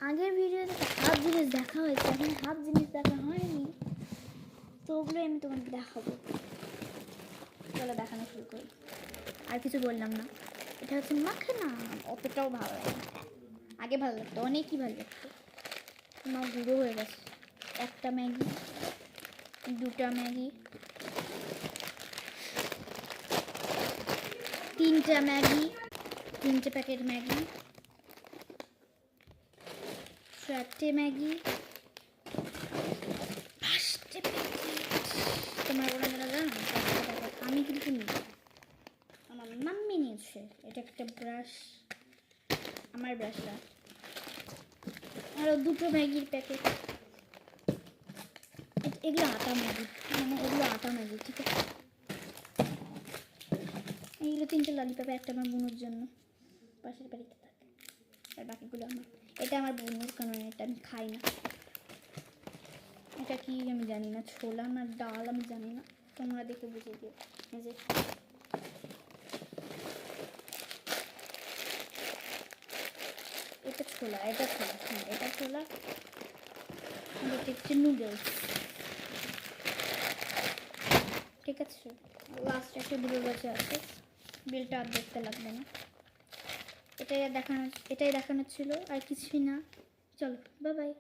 আগের ভিডিওতে হাফ জিনিস দেখা হয়েছে, এখন হাফ জিনিস দেখা হয়নি, তো ওগুলোই আমি তোমাকে দেখাবো। চলো দেখানো শুরু করি। আর কিছু বললাম না। এটা হচ্ছে মাখানা, অতটাও ভালো লাগে না। আগে ভালো লাগতো, অনেকই ভালো লাগতো, মা গুঁড়ো হয়ে গেছে। একটা ম্যাগি, দুটা ম্যাগি, তিনটা ম্যাগি, 3টে প্যাকেট ম্যাগি, 4টে ম্যাগি, 5টে প্যাকেট। তোমার ওরা যারা জানো, আমি কিন্তু নিই, আমার মাম্মি নিয়েছে। এটা একটা ব্রাশ, আমার ব্রাশটা। আরও 2টো ম্যাগির প্যাকেট। এগুলো আটা ম্যাগি, মানে এগুলো আটা ম্যাগি, ঠিক আছে। এইগুলো 3টে ললিপপ, একটা আমার বোনের জন্য, পাশের বাড়িতে থাকে, আর বাকিগুলো আমার। এটা আমার বোনের, কারণ এটা আমি খাই না। এটা কি আমি জানি না, ছোলা না ডাল আমি জানি না, তোমরা দেখে বুঝে দিও। এই যে এটা ছোলা, এটা ছোলা, হ্যাঁ এটা ছোলা। এটা হচ্ছে নুডলস, ঠিক আছে। লাস্ট একটা বিলের কাছে আছে, বিলটা আর দেখতে লাগবে না। এটাই দেখানো ছিল, আর কিছুই না। চলো বাই বাই।